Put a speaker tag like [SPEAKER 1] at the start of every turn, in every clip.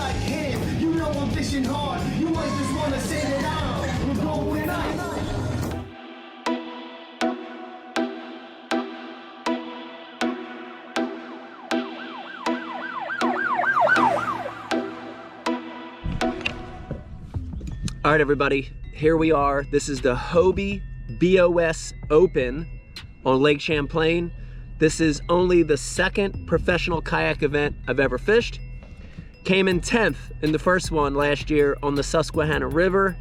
[SPEAKER 1] like him. You know I'm fishing hard. You might just wanna say that we're going up.
[SPEAKER 2] All right, everybody, here we are. This is the Hobie B.O.S. Open on Lake Champlain. This is only the second professional kayak event I've ever fished. Came in 10th in the first one last year on the Susquehanna River.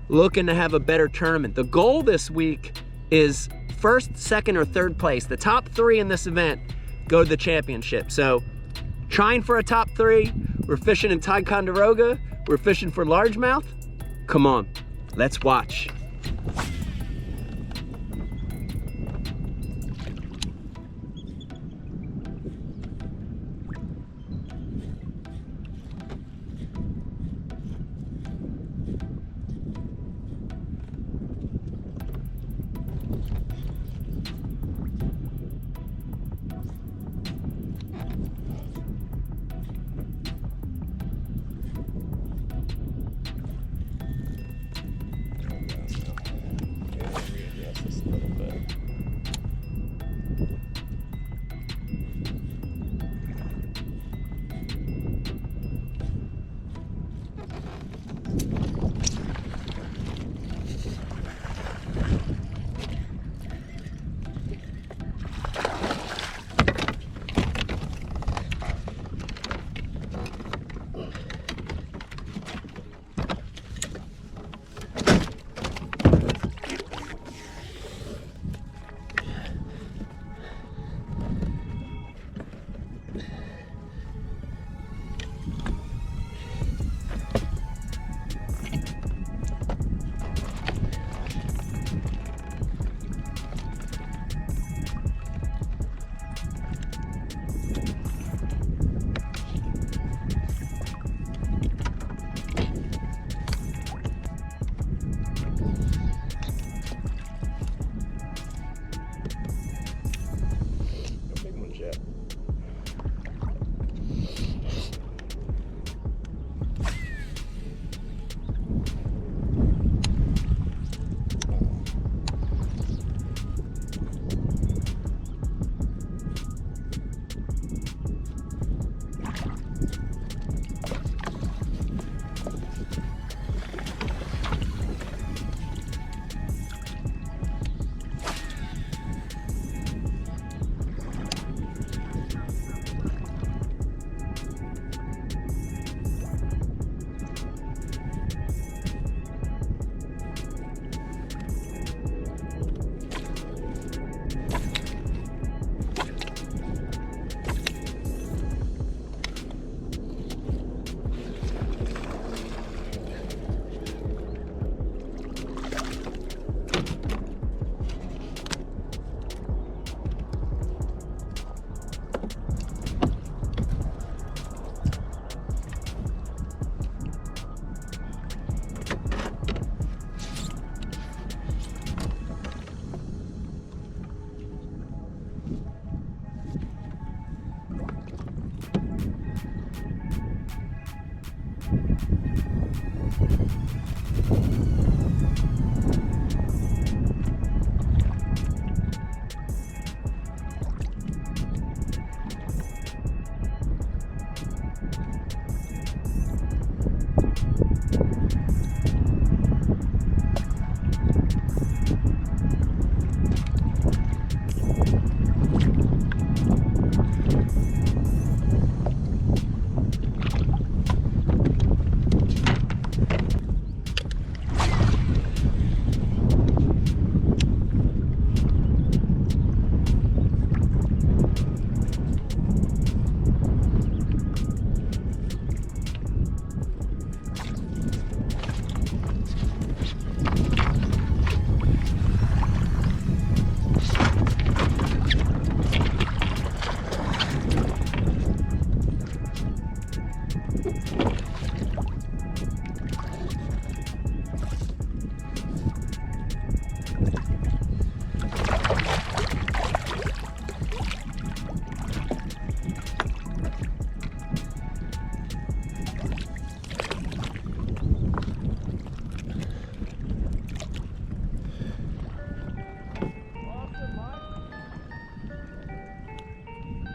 [SPEAKER 2] Looking to have a better tournament. The goal this week is first, second, or third place. The top 3 in this event go to the championship. So trying for a top 3. We're fishing in Ticonderoga. We're fishing for largemouth. Come on, let's watch.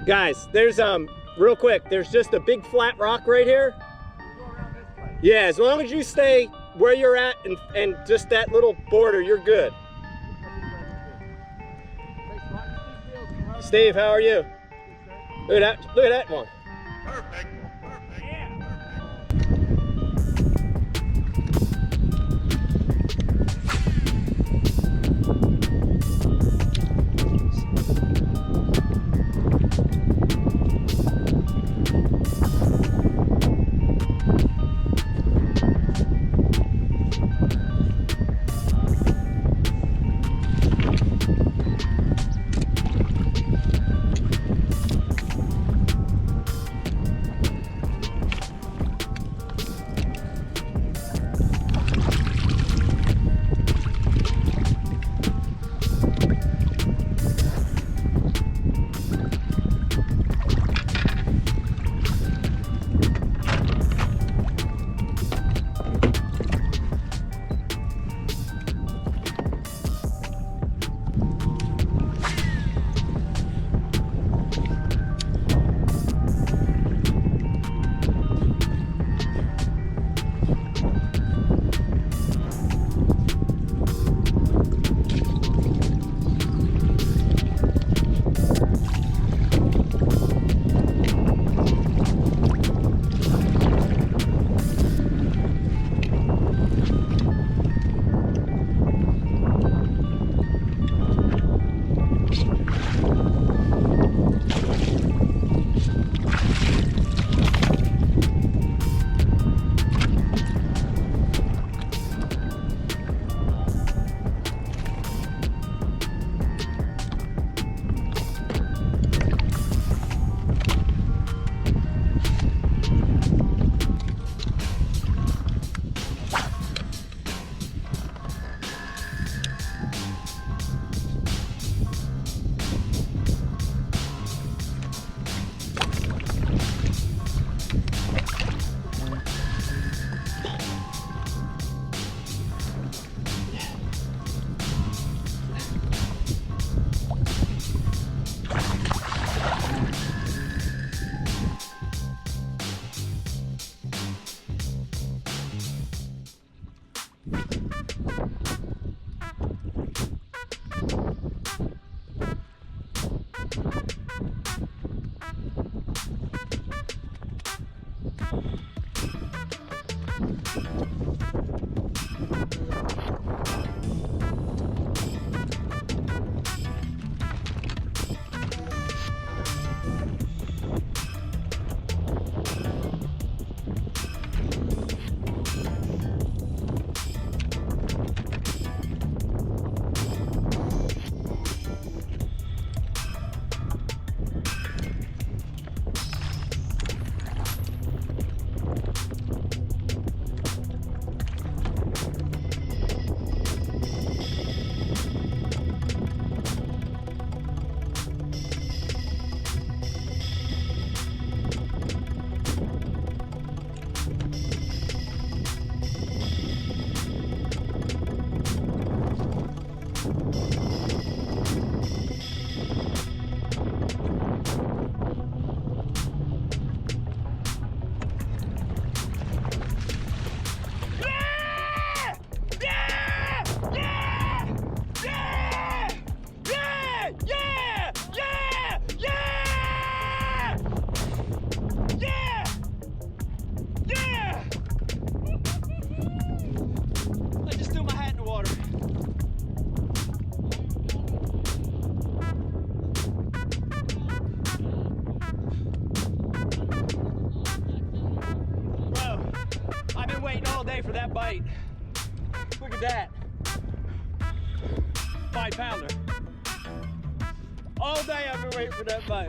[SPEAKER 2] Guys, there's real quick, there's just a big flat rock right here. Yeah, as long as you stay where you're at and just that little border, you're good. Steve, how are you? Look at that one.
[SPEAKER 3] Perfect.
[SPEAKER 2] For that bite. Look at that. 5-pounder. All day I've been waiting for that bite.